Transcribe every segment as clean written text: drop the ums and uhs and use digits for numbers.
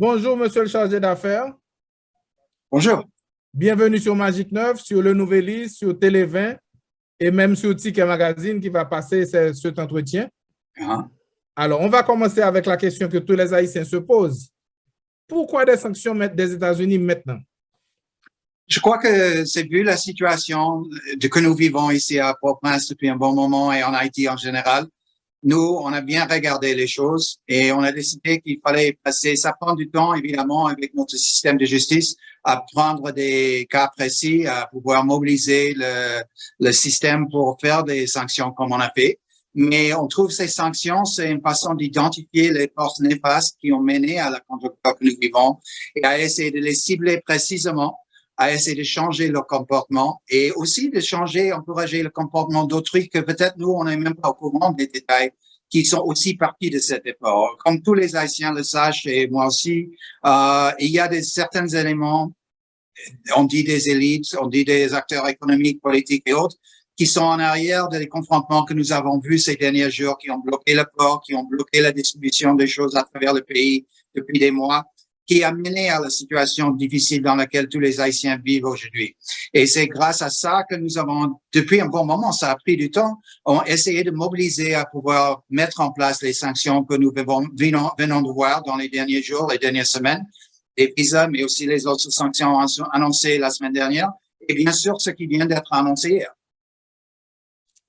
Bonjour, monsieur le chargé d'affaires. Bonjour. Bienvenue sur Magic 9, sur le Nouvelliste, sur Télé 20 et même sur Ticket Magazine qui va passer cet entretien. Alors, on va commencer avec la question que tous les Haïtiens se posent. Pourquoi des sanctions des États-Unis maintenant? Je crois que c'est vu la situation que nous vivons ici à Port-au-Prince depuis un bon moment et en Haïti en général. Nous, on a bien regardé les choses et on a décidé qu'il fallait passer, ça prend du temps évidemment avec notre système de justice, à prendre des cas précis, à pouvoir mobiliser le système pour faire des sanctions comme on a fait. Mais on trouve ces sanctions, c'est une façon d'identifier les forces néfastes qui ont mené à la conduite que nous vivons et à essayer de les cibler précisément, à essayer de changer leur comportement et aussi de changer, encourager le comportement d'autrui que peut-être nous, on n'est même pas au courant des détails qui sont aussi partie de cet effort. Comme tous les Haïtiens le sachent et moi aussi, il y a certains éléments, on dit des élites, on dit des acteurs économiques, politiques et autres, qui sont en arrière des confrontements que nous avons vus ces derniers jours, qui ont bloqué le port, qui ont bloqué la distribution des choses à travers le pays depuis des mois, qui a mené à la situation difficile dans laquelle tous les Haïtiens vivent aujourd'hui. Et c'est grâce à ça que nous avons, depuis un bon moment, ça a pris du temps, on essayé de mobiliser à pouvoir mettre en place les sanctions que nous venons de voir dans les derniers jours, les dernières semaines, les visas, mais aussi les autres sanctions annoncées la semaine dernière, et bien sûr ce qui vient d'être annoncé hier.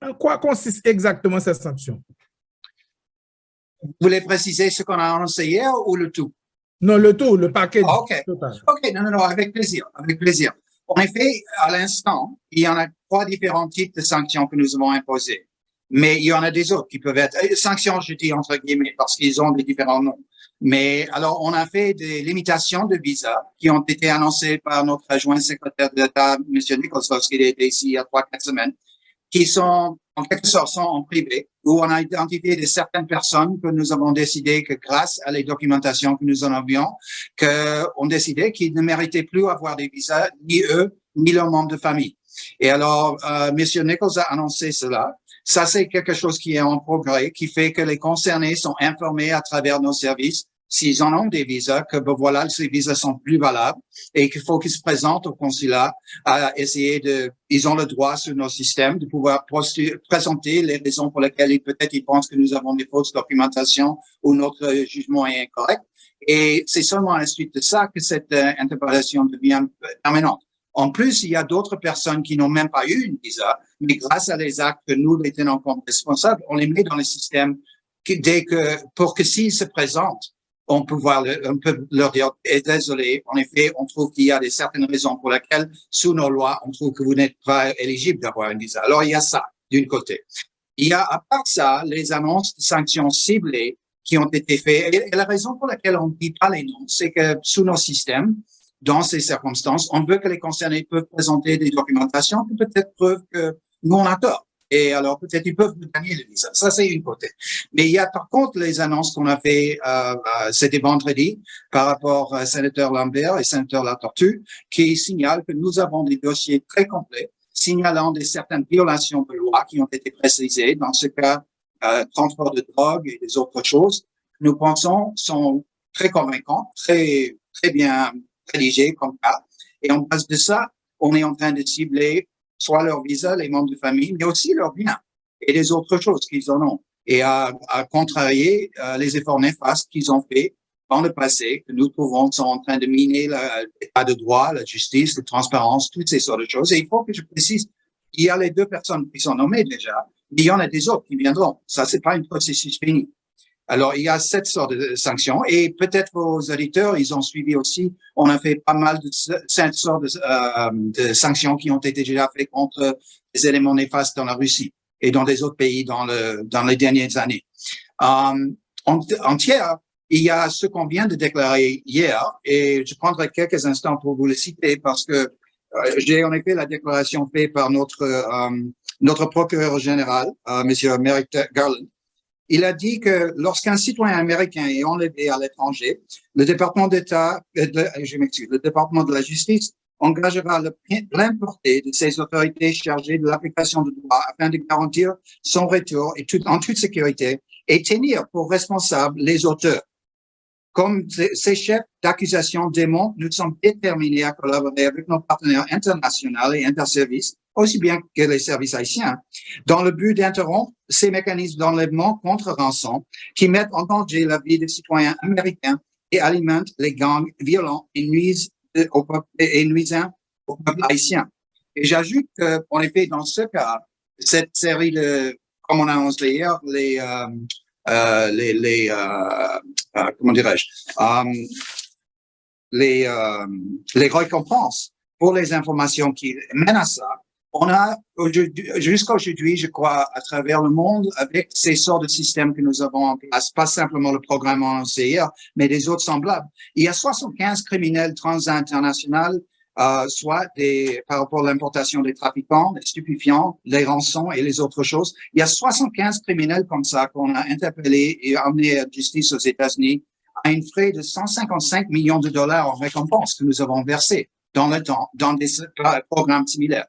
En quoi consiste exactement cette sanction? Vous voulez préciser ce qu'on a annoncé hier ou le tout? Non, le tout, le paquet total. OK, non, avec plaisir, avec plaisir. En effet, à l'instant, il y en a 3 différents types de sanctions que nous avons imposées. Mais il y en a des autres qui peuvent être sanctions, je dis entre guillemets, parce qu'ils ont des différents noms. Mais alors, on a fait des limitations de visa qui ont été annoncées par notre adjoint secrétaire d'État, M. Nichols, lorsqu'il était ici il y a 3-4 semaines, qui sont en quelque sorte sont en privé, où on a identifié de certaines personnes que nous avons décidé que grâce à les documentations que nous en avions, qu'on décidait qu'ils ne méritaient plus avoir des visas, ni eux, ni leurs membres de famille. Et alors, M. Nichols a annoncé cela. Ça, c'est quelque chose qui est en progrès, qui fait que les concernés sont informés à travers nos services s'ils en ont des visas, que ben voilà, ces visas sont plus valables et qu'il faut qu'ils se présentent au consulat à essayer ils ont le droit sur nos systèmes de pouvoir présenter les raisons pour lesquelles peut-être ils pensent que nous avons des fausses documentations ou notre jugement est incorrect. Et c'est seulement à la suite de ça que cette interprétation devient permanente. En plus, il y a d'autres personnes qui n'ont même pas eu une visa, mais grâce à les actes que nous les tenons comme responsables, on les met dans le système pour que s'ils se présentent, on peut leur dire, désolé, en effet, on trouve qu'il y a certaines raisons pour lesquelles, sous nos lois, on trouve que vous n'êtes pas éligible d'avoir un visa. Alors, il y a ça, d'une côté. Il y a, à part ça, les annonces de sanctions ciblées qui ont été faites. Et la raison pour laquelle on ne dit pas les noms, c'est que sous nos systèmes, dans ces circonstances, on veut que les concernés peuvent présenter des documentations qui peut-être prouvent que nous, on a tort. Et alors, peut-être, ils peuvent gagner le visa. Ça, c'est une côté. Mais il y a, par contre, les annonces qu'on a fait, c'était vendredi, par rapport à sénateur Lambert et sénateur Latortue, qui signalent que nous avons des dossiers très complets, signalant certaines violations de loi qui ont été précisées. Dans ce cas, transport de drogue et des autres choses, nous pensons, sont très convaincants, très bien rédigés comme cas. Et en base de ça, on est en train de cibler soit leur visa, les membres de famille, mais aussi leurs biens et les autres choses qu'ils en ont. Et à contrarier les efforts néfastes qu'ils ont faits dans le passé, que nous trouvons sont en train de miner l'état de droit, la justice, la transparence, toutes ces sortes de choses. Et il faut que je précise, il y a les 2 personnes qui sont nommées déjà, mais il y en a des autres qui viendront. Ça, c'est pas un processus fini. Alors, il y a cette sorte de sanctions et peut-être vos auditeurs, ils ont suivi aussi. On a fait pas mal de cette sorte de sanctions qui ont été déjà faites contre les éléments néfastes dans la Russie et dans des autres pays dans les dernières années. En tiers, il y a ce qu'on vient de déclarer hier et je prendrai quelques instants pour vous le citer parce que j'ai en effet la déclaration faite par notre procureur général, Monsieur Merrick Garland. Il a dit que lorsqu'un citoyen américain est enlevé à l'étranger, le département le département de la justice engagera le plein porté de ses autorités chargées de l'application du droit afin de garantir son retour en toute sécurité et tenir pour responsables les auteurs Comme ces chefs d'accusation démontrent, nous sommes déterminés à collaborer avec nos partenaires internationaux et interservices, aussi bien que les services haïtiens, dans le but d'interrompre ces mécanismes d'enlèvement contre rançon qui mettent en danger la vie des citoyens américains et alimentent les gangs violents et nuisant au peuple haïtien. Et j'ajoute qu'en effet, dans ce cas, cette série de, comme on a annoncé hier, comment dirais-je, les récompenses pour les informations qui mènent à ça. On a jusqu'à aujourd'hui, je crois, à travers le monde, avec ces sortes de systèmes que nous avons en place, pas simplement le programme annoncé hier, mais des autres semblables. Il y a 75 criminels transinternationaux, soit par rapport à l'importation des trafiquants, des stupéfiants, les rançons et les autres choses. Il y a 75 criminels comme ça qu'on a interpellés et amenés à la justice aux États-Unis à une frais de 155 millions de dollars en récompense que nous avons versé dans le temps, dans des programmes similaires.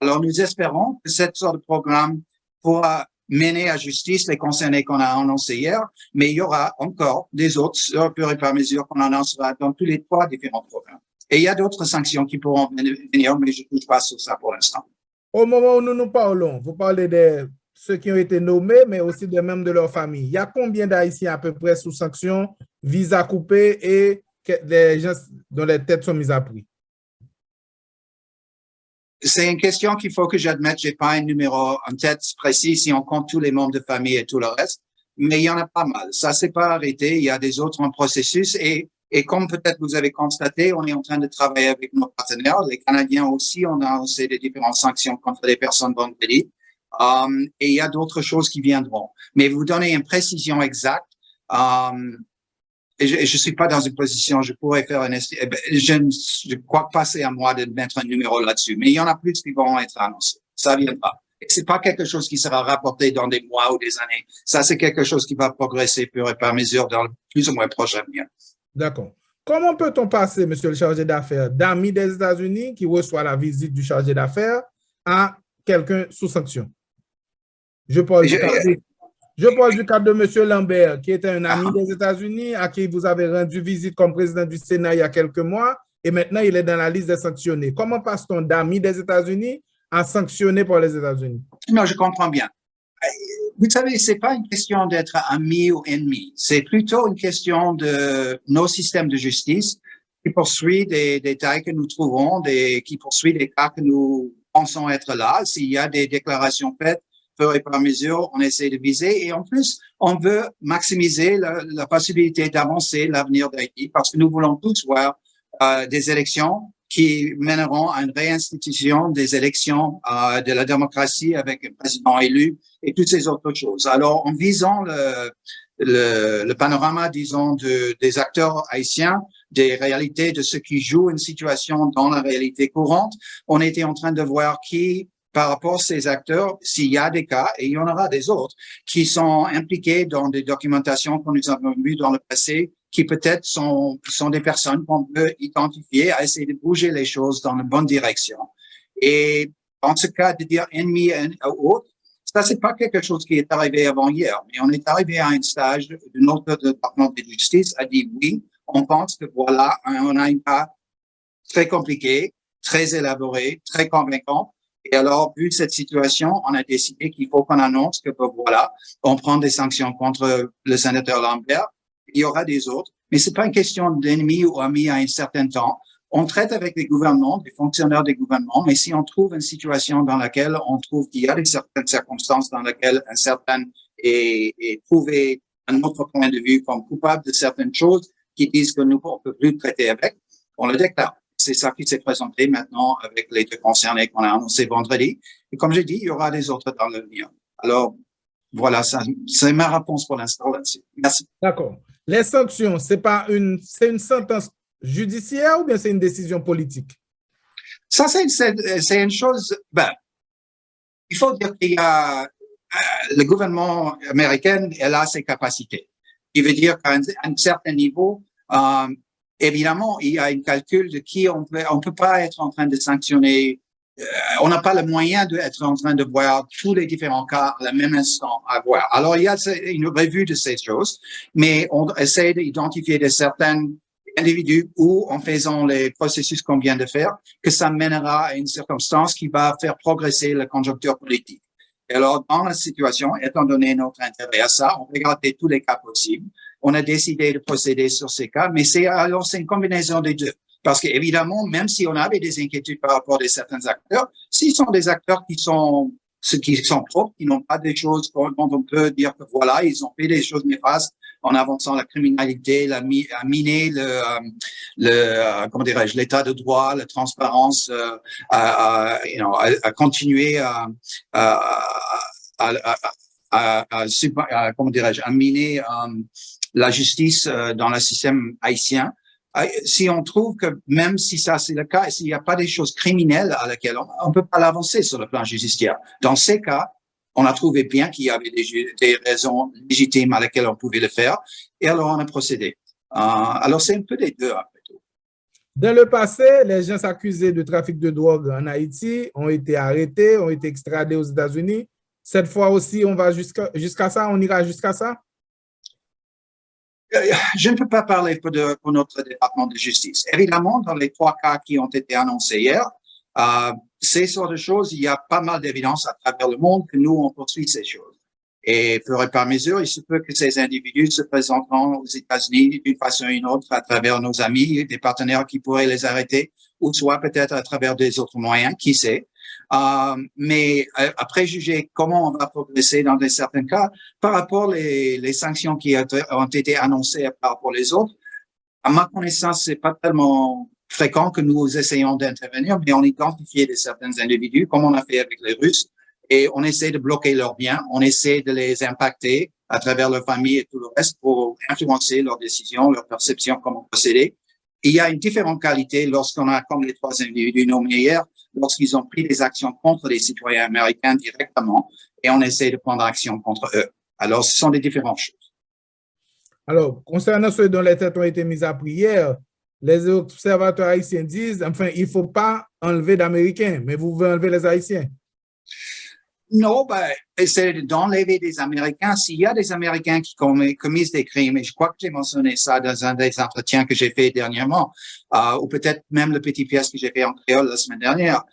Alors, nous espérons que cette sorte de programme pourra mener à justice les concernés qu'on a annoncés hier, mais il y aura encore des autres, au fur et à mesure qu'on annoncera dans tous les 3 différents programmes. Et il y a d'autres sanctions qui pourront venir, mais je ne touche pas sur ça pour l'instant. Au moment où nous nous parlons, vous parlez de ceux qui ont été nommés, mais aussi des membres de leur famille. Il y a combien d'Haïtiens à peu près sous sanctions, visa coupés et des gens dont les têtes sont mises à prix? C'est une question qu'il faut que j'admette. J'ai pas un numéro en tête précis si on compte tous les membres de famille et tout le reste, mais il y en a pas mal. Ça s'est pas arrêté. Il y a des autres en processus et comme peut-être vous avez constaté, on est en train de travailler avec nos partenaires. Les Canadiens aussi, on a annoncé des différentes sanctions contre les personnes vendredi. Et il y a d'autres choses qui viendront. Mais vous donnez une précision exacte. Et je suis pas dans une position, je pourrais faire je crois pas c'est à moi de mettre un numéro là-dessus, mais il y en a plus qui vont être annoncés. Ça viendra. Et c'est pas quelque chose qui sera rapporté dans des mois ou des années. Ça, c'est quelque chose qui va progresser fur et à mesure dans le plus ou moins prochain avenir. D'accord. Comment peut-on passer, monsieur le chargé d'affaires, d'amis des États-Unis qui reçoit la visite du chargé d'affaires à quelqu'un sous sanction? Je parle du cas de M. Lambert, qui était un ami des États-Unis, à qui vous avez rendu visite comme président du Sénat il y a quelques mois, et maintenant il est dans la liste des sanctionnés. Comment passe-t-on d'amis des États-Unis à sanctionner par les États-Unis? Non, je comprends bien. Vous savez, c'est pas une question d'être ami ou ennemi. C'est plutôt une question de nos systèmes de justice qui poursuivent des détails que nous trouvons, qui poursuivent des cas que nous pensons être là. S'il y a des déclarations faites, fur et à mesure, on essaie de viser. Et en plus, on veut maximiser la possibilité d'avancer l'avenir d'Haïti parce que nous voulons tous voir des élections qui mèneront à une réinstitution des élections de la démocratie avec un président élu et toutes ces autres choses. Alors, en visant le panorama, disons, des acteurs haïtiens, des réalités de ceux qui jouent une situation dans la réalité courante, on était en train de voir qui, par rapport à ces acteurs, s'il y a des cas, et il y en aura des autres, qui sont impliqués dans des documentations que nous avons vues dans le passé, qui peut-être sont des personnes qu'on peut identifier à essayer de bouger les choses dans la bonne direction. Et en ce cas, de dire ennemi ou autre, ça, c'est pas quelque chose qui est arrivé avant hier, mais on est arrivé à un stage de notre département de justice a dit oui, on pense que voilà, on a un cas très compliqué, très élaboré, très convaincant. Et alors, vu cette situation, on a décidé qu'il faut qu'on annonce que voilà, on prend des sanctions contre le sénateur Lambert. Il y aura des autres, mais c'est pas une question d'ennemi ou ami à un certain temps. On traite avec les gouvernements, des fonctionnaires des gouvernements, mais si on trouve une situation dans laquelle on trouve qu'il y a certaines circonstances dans lesquelles un certain est trouvé un autre point de vue comme coupable de certaines choses qui disent que nous on peut plus traiter avec, on le déclare. C'est ça qui s'est présenté maintenant avec les deux concernés qu'on a annoncé vendredi. Et comme j'ai dit, il y aura des autres dans l'avenir. Alors, voilà, c'est ma réponse pour l'instant là-dessus. Merci. D'accord. Les sanctions, c'est une sentence judiciaire ou bien c'est une décision politique? Ça, c'est une chose, il faut dire qu'il y a, le gouvernement américain, elle a ses capacités. Il veut dire qu'à un certain niveau, évidemment, il y a un calcul de qui on peut pas être en train de sanctionner on n'a pas le moyen d'être en train de voir tous les différents cas à la même instant à voir. Alors, il y a une revue de ces choses, mais on essaie d'identifier de certains individus où, en faisant les processus qu'on vient de faire, que ça mènera à une circonstance qui va faire progresser la conjoncture politique. Et alors, dans la situation, étant donné notre intérêt à ça, on regardait tous les cas possibles. On a décidé de procéder sur ces cas, mais c'est une combinaison des deux. Parce qu'évidemment, même si on avait des inquiétudes par rapport à certains acteurs, s'ils sont des acteurs qui sont propres, qui n'ont pas des choses dont on peut dire que voilà, ils ont fait des choses néfastes en avançant la criminalité, à miner comment dirais-je, l'état de droit, la transparence, à continuer comment dirais-je, à miner la justice dans le système haïtien. Si on trouve que même si ça c'est le cas, s'il n'y a pas des choses criminelles à laquelle on peut pas l'avancer sur le plan judiciaire. Dans ces cas, on a trouvé bien qu'il y avait des raisons légitimes à laquelle on pouvait le faire, et alors on a procédé. Alors c'est un peu des deux après tout. Dans le passé, les gens accusés de trafic de drogue en Haïti ont été arrêtés, ont été extradés aux États-Unis. Cette fois aussi, on va jusqu'à ça, on ira jusqu'à ça? Je ne peux pas parler pour notre département de justice. Évidemment, dans les 3 cas qui ont été annoncés hier, ces sortes de choses, il y a pas mal d'évidence à travers le monde que nous, on poursuit ces choses. Et fur et à mesure, il se peut que ces individus se présenteront aux États-Unis d'une façon ou une autre à travers nos amis, des partenaires qui pourraient les arrêter, ou soit peut-être à travers des autres moyens, qui sait. Mais après juger comment on va progresser dans certains cas, par rapport les sanctions qui ont été annoncées par rapport aux autres, à ma connaissance, c'est pas tellement fréquent que nous essayons d'intervenir, mais on identifie certains individus, comme on a fait avec les Russes, et on essaie de bloquer leurs biens, on essaie de les impacter à travers leur famille et tout le reste pour influencer leurs décisions, leur perception, comment procéder. Il y a une différente qualité lorsqu'on a, comme les 3 individus nommés hier, lorsqu'ils ont pris des actions contre les citoyens américains directement, et on essaie de prendre action contre eux. Alors, ce sont des différentes choses. Alors, concernant ceux dont les têtes ont été mises à prière, les observateurs haïtiens disent, enfin, il ne faut pas enlever d'Américains, mais vous pouvez enlever les Haïtiens. Non, c'est d'enlever des Américains. S'il y a des Américains qui commettent des crimes, et je crois que j'ai mentionné ça dans un des entretiens que j'ai fait dernièrement, ou peut-être même le petit pièce que j'ai fait en créole la semaine dernière,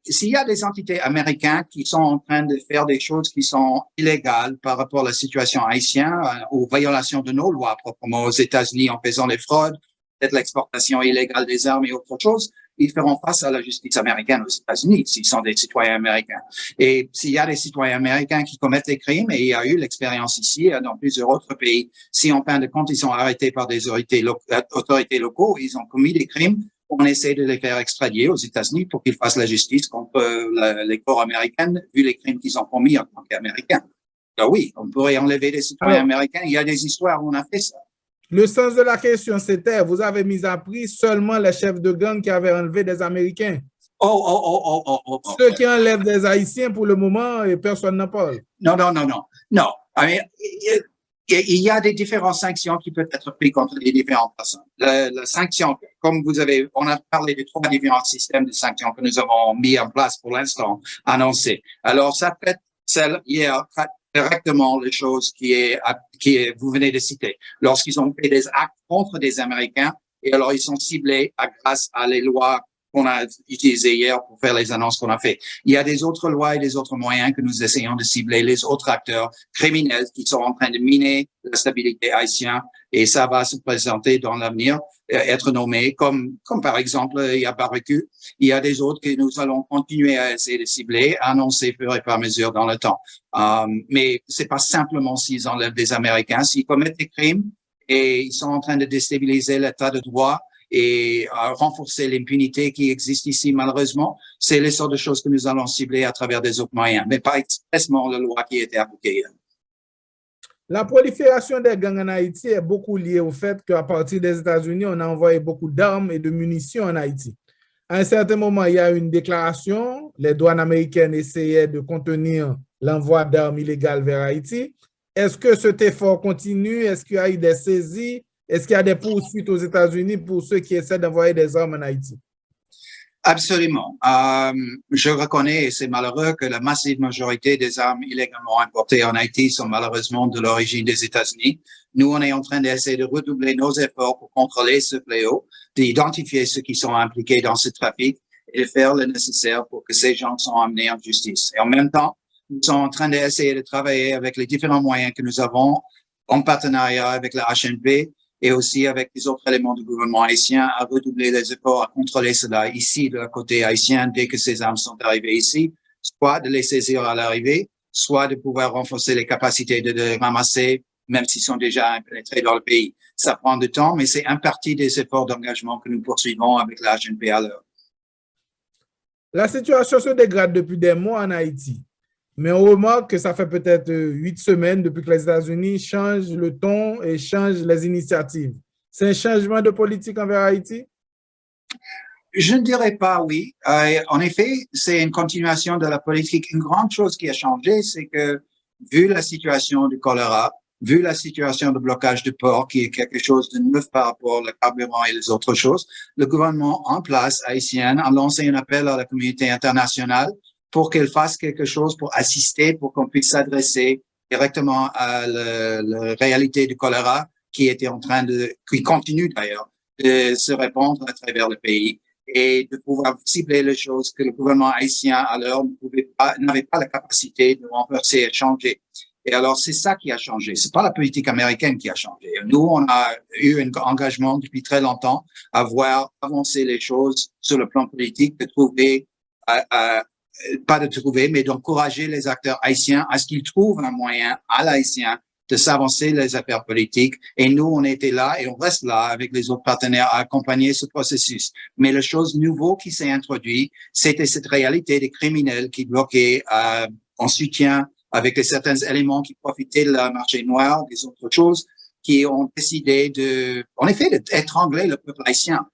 s'il y a des entités américaines qui sont en train de faire des choses qui sont illégales par rapport à la situation haïtienne, aux violations de nos lois proprement aux États-Unis en faisant des fraudes, peut-être l'exportation illégale des armes et autre chose, ils feront face à la justice américaine aux États-Unis s'ils sont des citoyens américains. Et s'il y a des citoyens américains qui commettent des crimes, et il y a eu l'expérience ici dans plusieurs autres pays, si en fin de compte ils sont arrêtés par des autorités locaux, ils ont commis des crimes, on essaie de les faire extradier aux États-Unis pour qu'ils fassent la justice contre les corps américains vu les crimes qu'ils ont commis en tant qu'Américains. Alors oui, on pourrait enlever des citoyens américains. Il y a des histoires où on a fait ça. Le sens de la question, c'était, vous avez mis à prix seulement les chefs de gang qui avaient enlevé des Américains. Ceux qui enlèvent des Haïtiens pour le moment, et personne n'en parle. Non. I mean, il y a des différentes sanctions qui peuvent être prises contre les différentes personnes. La sanction, comme on a parlé de 3 différents systèmes de sanctions que nous avons mis en place pour l'instant, annoncés. Alors, ça fait celle hier, directement les choses vous venez de citer. Lorsqu'ils ont fait des actes contre des Américains, et alors ils sont ciblés grâce à les lois qu'on a utilisées hier pour faire les annonces qu'on a fait. Il y a des autres lois et des autres moyens que nous essayons de cibler les autres acteurs criminels qui sont en train de miner la stabilité haïtienne, et ça va se présenter dans l'avenir, être nommé comme par exemple, il y a Barbecu, il y a des autres que nous allons continuer à essayer de cibler, annoncer fur et à mesure dans le temps. Mais c'est pas simplement s'ils enlèvent des Américains, s'ils commettent des crimes et ils sont en train de déstabiliser l'état de droit et renforcer l'impunité qui existe ici malheureusement, c'est les sortes de choses que nous allons cibler à travers des autres moyens, mais pas expressément la loi qui a été appliquée. La prolifération des gangs en Haïti est beaucoup liée au fait qu'à partir des États-Unis, on a envoyé beaucoup d'armes et de munitions en Haïti. À un certain moment, il y a eu une déclaration, les douanes américaines essayaient de contenir l'envoi d'armes illégales vers Haïti. Est-ce que cet effort continue? Est-ce qu'il y a eu des saisies? Est-ce qu'il y a des poursuites aux États-Unis pour ceux qui essaient d'envoyer des armes en Haïti? Absolument. Je reconnais, et c'est malheureux, que la massive majorité des armes illégalement importées en Haïti sont malheureusement de l'origine des États-Unis. Nous, on est en train d'essayer de redoubler nos efforts pour contrôler ce fléau, d'identifier ceux qui sont impliqués dans ce trafic et de faire le nécessaire pour que ces gens soient amenés en justice. Et en même temps, nous sommes en train d'essayer de travailler avec les différents moyens que nous avons en partenariat avec la HNP et aussi avec les autres éléments du gouvernement haïtien à redoubler les efforts à contrôler cela ici de la côté haïtien dès que ces armes sont arrivées ici, soit de les saisir à l'arrivée, soit de pouvoir renforcer les capacités de les ramasser, même s'ils sont déjà pénétrés dans le pays. Ça prend du temps, mais c'est un parti des efforts d'engagement que nous poursuivons avec la HNP à l'heure. La situation se dégrade depuis des mois en Haïti. Mais on remarque que ça fait peut-être 8 semaines depuis que les États-Unis changent le ton et changent les initiatives. C'est un changement de politique envers Haïti? Je ne dirais pas oui. En effet, c'est une continuation de la politique. Une grande chose qui a changé, c'est que, vu la situation du choléra, vu la situation de blocage de port, qui est quelque chose de neuf par rapport au carburant et les autres choses, le gouvernement en place haïtien a lancé un appel à la communauté internationale pour qu'elle fasse quelque chose pour assister, pour qu'on puisse s'adresser directement à la réalité du choléra qui était en train qui continue d'ailleurs, de se répandre à travers le pays et de pouvoir cibler les choses que le gouvernement haïtien alors n'avait pas la capacité de renverser et changer. Et alors, c'est ça qui a changé. C'est pas la politique américaine qui a changé. Nous, on a eu un engagement depuis très longtemps à voir avancer les choses sur le plan politique, de trouver pas de trouver, mais d'encourager les acteurs haïtiens à ce qu'ils trouvent un moyen à l'haïtien de s'avancer les affaires politiques. Et nous, on était là et on reste là avec les autres partenaires à accompagner ce processus. Mais la chose nouvelle qui s'est introduite, c'était cette réalité des criminels qui bloquaient en soutien avec certains éléments qui profitaient de la marché noir, des autres choses, qui ont décidé en effet, d'étrangler le peuple haïtien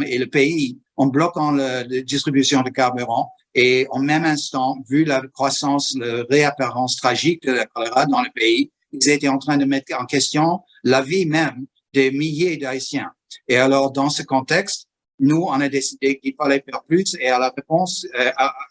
et le pays en bloquant la distribution de carburant. Et en même instant, vu la croissance, la réapparence tragique de la choléra dans le pays, ils étaient en train de mettre en question la vie même des milliers d'Haïtiens. Et alors, dans ce contexte, nous, on a décidé qu'il fallait faire plus et à la réponse,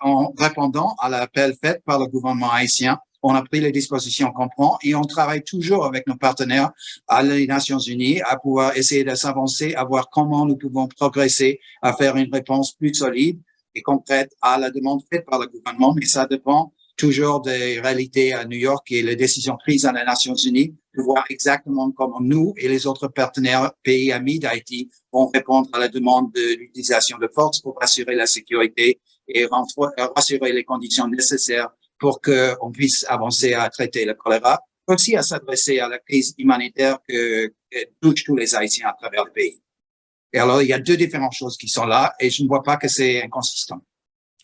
en répondant à l'appel fait par le gouvernement haïtien, on a pris les dispositions qu'on prend et on travaille toujours avec nos partenaires à les Nations Unies à pouvoir essayer de s'avancer, à voir comment nous pouvons progresser, à faire une réponse plus solide et concrète à la demande faite par le gouvernement, mais ça dépend toujours des réalités à New York et les décisions prises à les Nations Unies, de voir exactement comment nous et les autres partenaires pays amis d'Haïti vont répondre à la demande de l'utilisation de force pour assurer la sécurité et rassurer les conditions nécessaires pour qu'on puisse avancer à traiter le choléra, aussi à s'adresser à la crise humanitaire que touche tous les Haïtiens à travers le pays. Et alors, il y a deux différentes choses qui sont là et je ne vois pas que c'est inconsistant.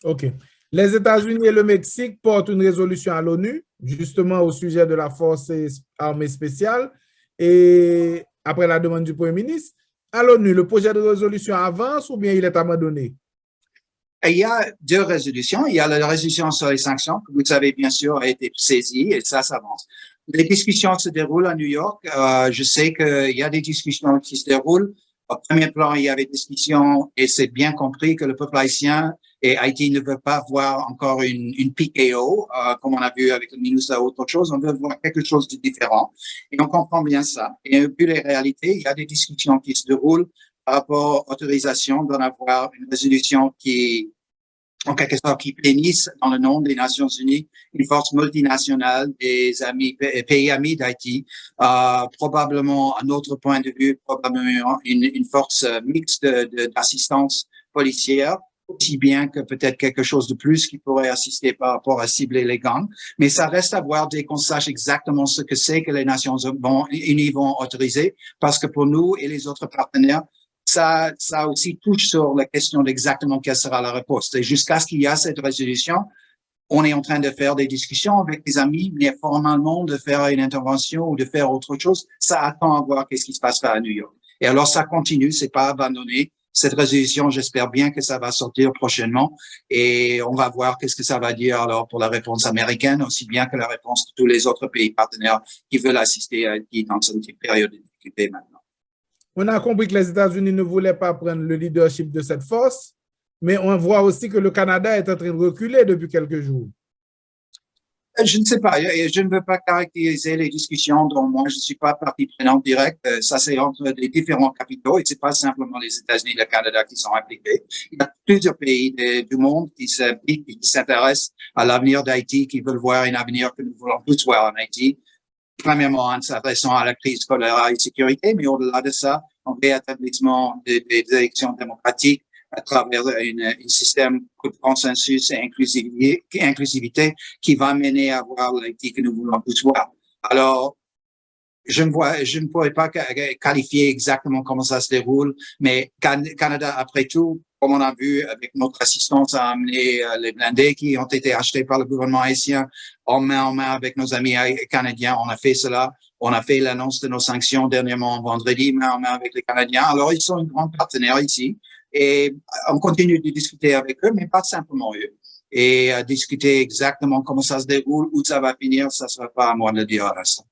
OK. Les États-Unis et le Mexique portent une résolution à l'ONU, justement au sujet de la force armée spéciale, et après la demande du Premier ministre. À l'ONU, le projet de résolution avance ou bien il est abandonné? Et il y a deux résolutions. Il y a la résolution sur les sanctions, que vous savez bien sûr a été saisie et ça s'avance. Les discussions se déroulent à New York. Je sais qu'il y a des discussions qui se déroulent. Au premier plan, il y avait des discussions et c'est bien compris que le peuple haïtien et Haïti ne veut pas voir encore une PKO, comme on a vu avec le MINUSA ou autre chose. On veut voir quelque chose de différent. Et on comprend bien ça. Et vu les réalités, il y a des discussions qui se déroulent par rapport à l'autorisation d'en avoir une résolution qui, en quelque sorte, qui bénisse dans le nom des Nations Unies une force multinationale des pays amis d'Haïti, probablement, à notre point de vue, probablement une force mixte d'assistance policière, aussi bien que peut-être quelque chose de plus qui pourrait assister par rapport à cibler les gangs. Mais ça reste à voir dès qu'on sache exactement ce que c'est que les Nations Unies vont autoriser, parce que pour nous et les autres partenaires, ça aussi touche sur la question d'exactement quelle sera la réponse. Et jusqu'à ce qu'il y ait cette résolution, on est en train de faire des discussions avec des amis, mais formellement de faire une intervention ou de faire autre chose, ça attend à voir qu'est-ce qui se passera à New York. Et alors ça continue, c'est pas abandonné. Cette résolution, j'espère bien que ça va sortir prochainement et on va voir qu'est-ce que ça va dire alors pour la réponse américaine, aussi bien que la réponse de tous les autres pays partenaires qui veulent assister à Haïti dans cette période de difficulté maintenant. On a compris que les États-Unis ne voulaient pas prendre le leadership de cette force. mais on voit aussi que le Canada est en train de reculer depuis quelques jours. Je ne sais pas, je ne veux pas caractériser les discussions dont moi je ne suis pas partie prenante directe. Ça, c'est entre les différents capitaux et c'est pas simplement les États-Unis et le Canada qui sont impliqués. Il y a plusieurs pays du monde qui s'impliquent et qui s'intéressent à l'avenir d'Haïti, qui veulent voir un avenir que nous voulons tous voir en Haïti. Premièrement, en s'adressant à la crise choléra et sécurité, mais au-delà de ça, en rétablissement des élections démocratiques à travers un système de consensus et inclusivité qui va mener à voir l'Haïti que nous voulons tous voir. Alors, je ne pourrais pas qualifier exactement comment ça se déroule, mais Canada, après tout, comme on a vu avec notre assistance à amener les blindés qui ont été achetés par le gouvernement haïtien en main avec nos amis canadiens, on a fait cela. On a fait l'annonce de nos sanctions dernièrement vendredi, main en main avec les Canadiens. Alors, ils sont un grand partenaire ici. Et on continue de discuter avec eux, mais pas simplement eux. Et discuter exactement comment ça se déroule, où ça va finir, ça ne sera pas à moi de le dire à l'instant.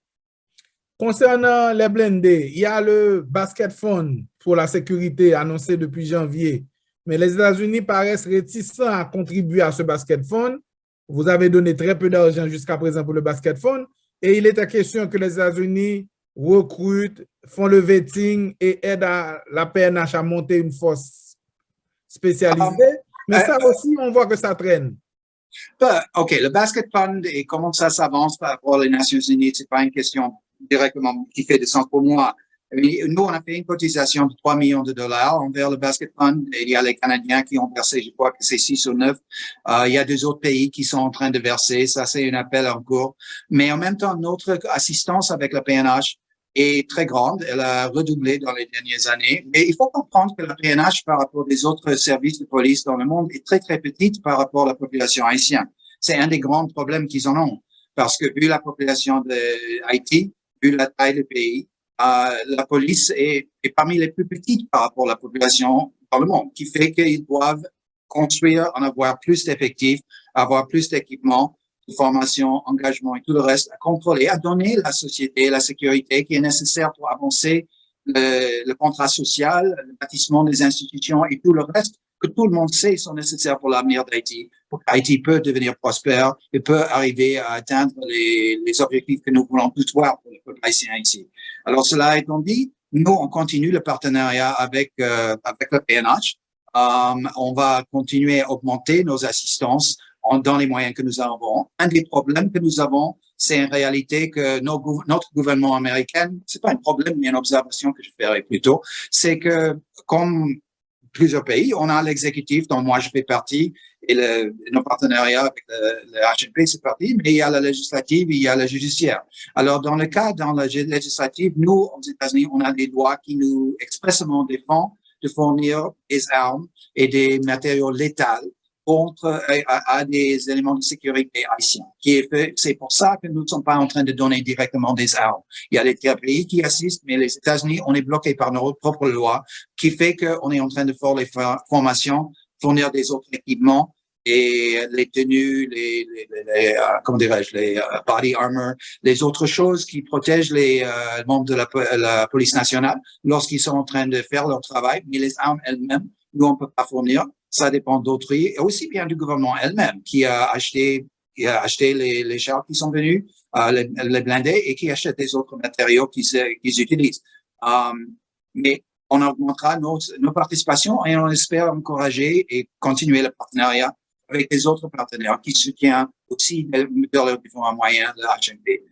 Concernant les blindés, il y a le Basket Fund pour la sécurité annoncé depuis janvier, mais les États-Unis paraissent réticents à contribuer à ce Basket Fund. Vous avez donné très peu d'argent jusqu'à présent pour le Basket Fund, et il était question que les États-Unis recrutent, font le vetting et aident la PNH à monter une force spécialisée, mais ça aussi, on voit que ça traîne. OK, le Basket Fund et comment ça s'avance par rapport aux Nations Unies, c'est pas une question directement qui fait de sens pour moi. Nous, on a fait une cotisation de 3 millions de dollars envers le Basket Fund. Et il y a les Canadiens qui ont versé, je crois que c'est 6 ou 9. Il y a 2 autres pays qui sont en train de verser. Ça, c'est un appel en cours. Mais en même temps, notre assistance avec la PNH est très grande. Elle a redoublé dans les dernières années. Mais il faut comprendre que la PNH, par rapport aux autres services de police dans le monde, est très, très petite par rapport à la population haïtienne. C'est un des grands problèmes qu'ils en ont. Parce que vu la population d'Haïti, vu la taille du pays, la police est parmi les plus petites par rapport à la population dans le monde, qui fait qu'ils doivent construire, en avoir plus d'effectifs, avoir plus d'équipements, de formation, engagement et tout le reste à contrôler, à donner la société, la sécurité qui est nécessaire pour avancer le contrat social, le bâtiment des institutions et tout le reste que tout le monde sait sont nécessaires pour l'avenir d'Haïti, pour qu'Haïti peut devenir prospère et peut arriver à atteindre les objectifs que nous voulons tous voir pour le peuple haïtien ici. Alors, cela étant dit, nous, on continue le partenariat avec le PNH. On va continuer à augmenter nos assistances dans les moyens que nous avons. Un des problèmes que nous avons, c'est en réalité que notre gouvernement américain, c'est pas un problème, mais une observation que je ferai plutôt, c'est que comme plusieurs pays, on a l'exécutif dont moi je fais partie et nos partenariats avec le HNP, c'est parti, mais il y a la législative, il y a la judiciaire. Alors, dans la législative, nous, aux États-Unis, on a des lois qui nous expressément défendent de fournir des armes et des matériaux létals contre à des éléments de sécurité haïtiens. C'est pour ça que nous ne sommes pas en train de donner directement des armes. Il y a des pays qui assistent, mais les États-Unis, on est bloqué par nos propres lois, qui fait qu'on est en train de faire les formations, fournir des autres équipements et les tenues, comment dirais-je, les body armor, les autres choses qui protègent les membres de la police nationale lorsqu'ils sont en train de faire leur travail, mais les armes elles-mêmes, nous, on ne peut pas fournir. Ça dépend d'autrui, et aussi bien du gouvernement elle-même qui a acheté les chars qui sont venus, les blindés, et qui achète des autres matériaux qu'ils utilisent. Mais on augmentera nos participations et on espère encourager et continuer le partenariat avec les autres partenaires qui soutiennent aussi de leurs différents moyens de HNP.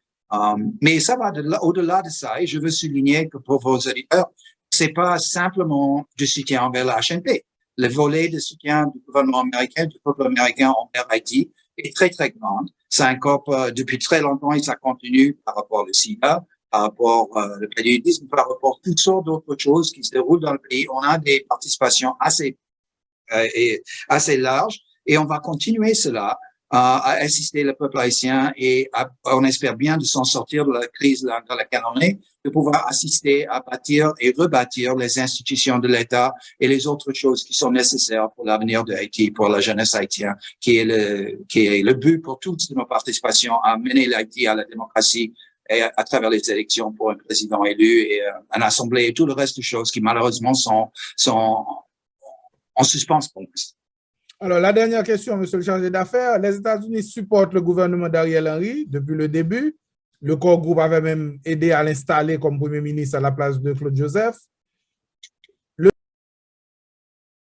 Mais ça va au-delà de ça, et je veux souligner que pour vos auditeurs, c'est pas simplement du soutien envers la HNP. Le volet de soutien du gouvernement américain, du peuple américain envers Haïti est très, très grand. Ça incorpore depuis très longtemps et ça continue par rapport au SIDA, par rapport au paludisme, par rapport à toutes sortes d'autres choses qui se déroulent dans le pays. On a des participations assez larges et on va continuer cela à assister le peuple haïtien et on espère bien de s'en sortir de la crise dans laquelle on est, de pouvoir assister à bâtir et rebâtir les institutions de l'État et les autres choses qui sont nécessaires pour l'avenir de Haïti, pour la jeunesse haïtienne, qui est le but pour toutes nos participations à mener l'Haïti à la démocratie et à travers les élections pour un président élu et une assemblée et tout le reste de choses qui malheureusement sont en suspens pour nous. Alors, la dernière question, monsieur le chargé d'affaires. Les États-Unis supportent le gouvernement d'Ariel Henry depuis le début. Le corps groupe avait même aidé à l'installer comme premier ministre à la place de Claude Joseph.